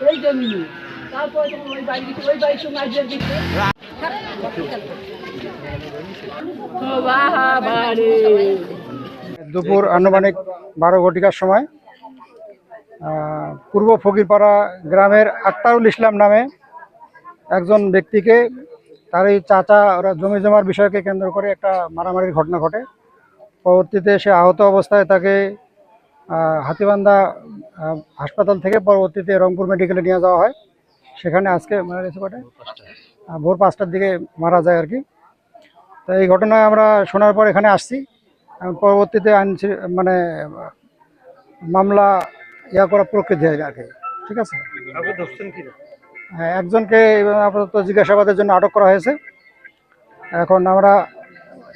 এই জমিনে তারপরে যখন ওই বাড়ি গেছে ওই বাড়ির সঙ্গে আইডিয়া দিচ্ছে দুপুর আনুমানিক 12 ঘটিকার সময় পূর্ব ফকিরপাড়া গ্রামের আক্তারুল ইসলাম নামে একজন ব্যক্তিকে তার এই চাচা ওরা জমি জমার বিষয়কে কেন্দ্র করে একটা মারামারির ঘটনা ঘটে। পরবর্তীতে সে আহত অবস্থায় তাকে হাতীবান্ধা হাসপাতাল থেকে পরবর্তীতে রংপুর মেডিকেলে নিয়ে যাওয়া হয়। সেখানে আজকে মারা গেছে কটে ভোর 5টার দিকে মারা যায় আর কি। তো এই ঘটনায় আমরা শোনার পর এখানে আসছি। পরবর্তীতে মানে মামলা করা প্রকৃতি হয় আর কি। ঠিক আছে, হ্যাঁ, একজনকে আপাতত জিজ্ঞাসাবাদের জন্য আটক করা হয়েছে। এখন আমরা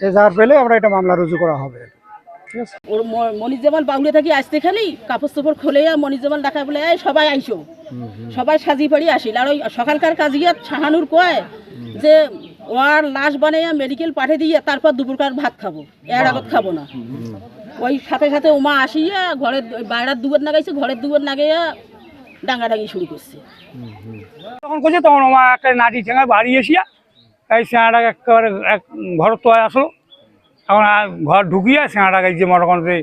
এজাহার পেলে আমরা এটা মামলা রুজু করা হবে। ঠিক আছে, ওর মনিজামাল বাউলে থাকি আসতে খালি কাপড় চোপড় খুলে মনিজামাল দেখা বলে এই সবাই আইসো, সবাই সাজি পাড়ি আসিল। আর ওই সকালকার কাজিয়া ছাহানুর কয় যে ওর লাশ বানাইয়া মেডিকেল পাঠিয়ে দিয়ে তারপর দুপুরকার ভাত খাবো, এর আগত খাবো না। ওই সাথে সাথে ওমা আসিয়া ঘরের বাইরের দুয়ার নাগাইছে, ঘরের দুয়ার নাগাইয়া ডাঙ্গাডাঙ্গি শুরু করছে। তখন করছে তখন ওমা একটা নাটি ঠেঙা বাড়ি এসিয়া এই সেনাটাকে একেবারে ঘর তো আসলো। এখন ঘর ঢুকিয়া সেনাটাকে যে মনে করেন যে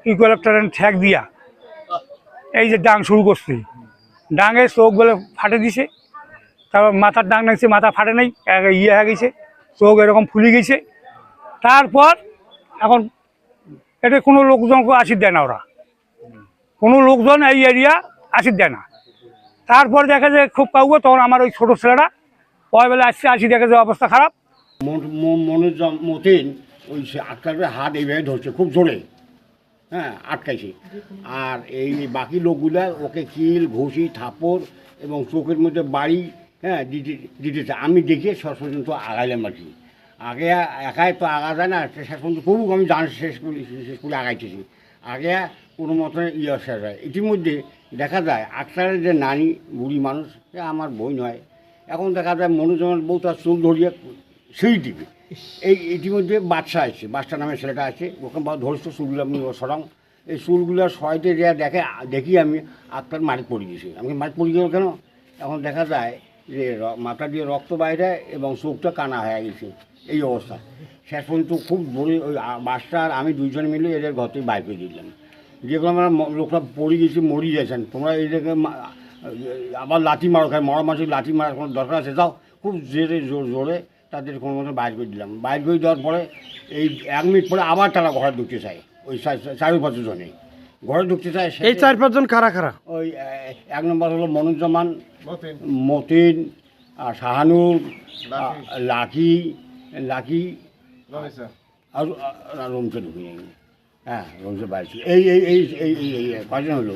ইকুয়ালেক্টারের ঠেক দিয়া এই যে ডাং শুরু করছে, ডাঙে চোখ বলে ফাটে দিছে। তারপর মাথার ডাং নাগছে, মাথা ফাটে নাই, হয়ে গেছে, চোখ এরকম ফুলে গেছে। তারপর এখন এটা কোনো লোকজনকে আসির দেয় না, ওরা কোনো লোকজন এই এরিয়া আসির দেয় না। তারপর দেখে যে খুব কাউকে, তখন আমার ওই ছোটো ছেলেরা ওই বেলা আসছে, আসি দেখে যে অবস্থা খারাপ। মতিন ওই আটকার হাত এইভাবে ধরছে খুব জোরে, হ্যাঁ আটকাইছে। আর এই বাকি লোকগুলা ওকে কিল ঘুষি থাপড় এবং চোখের মধ্যে বাড়ি হ্যাঁ দিতেছে। আমি দেখে শেষ পর্যন্ত আগাইলাম আর কি। আগে একাই তো আগা যায় না, শেষ পর্যন্ত করুক আমি জান শেষ করে আগাইতেছি। আগে কোনো মতো শেষ হয়। ইতিমধ্যে দেখা যায় আক্তারের যে নানি বুড়ি মানুষ, আমার বই নয়, এখন দেখা যায় মনোজনের বউ তার চুল ধরিয়ে সেই দিবে। এই ইতিমধ্যে বাচ্চা আছে, বাচ্চা নামে ছেলেটা আছে, ওখানে ধরছে চুলগুলো আমি সরাং। এই চুলগুলো সরাইতে যা দেখি আমি আক্তার মারি পড়ে গেছি। আমি মারি পড়ে গেল কেন? এখন দেখা যায় যে মাথা দিয়ে রক্ত বাইরে এবং চোখটা কানা হয়ে গেছে। এই অবস্থা শেষ পর্যন্ত খুব বড় ওই বাচ্চা আর আমি দুইজন মিলে এদের ঘর থেকে বাইর করে দিলাম। যেগুলো আমরা লোকটা পড়ে গেছি মরি গেছেন, তোমরা এদেরকে আবার লাঠি মারো, খায় মরা মাসে লাঠি মারার কোনো দরকার আছে, যাও। খুব জোরে জোরে তাদের কোনো মতো বাইর করে দিলাম। বাইর করে দেওয়ার পরে এই 1 মিনিট পরে আবার তারা ঘরে ঢুকতে চায়। ওই 4-5 জনে ঘরে ঢুকতে চায়। এই 4-5 জন কারা কারা? ওই 1 নম্বর হলো মনুজ্জামান, মতিন, শাহানুর, লাকি আর রমসে ঢুকে, হ্যাঁ রমসে বাইরে। এই কয়জন হলো।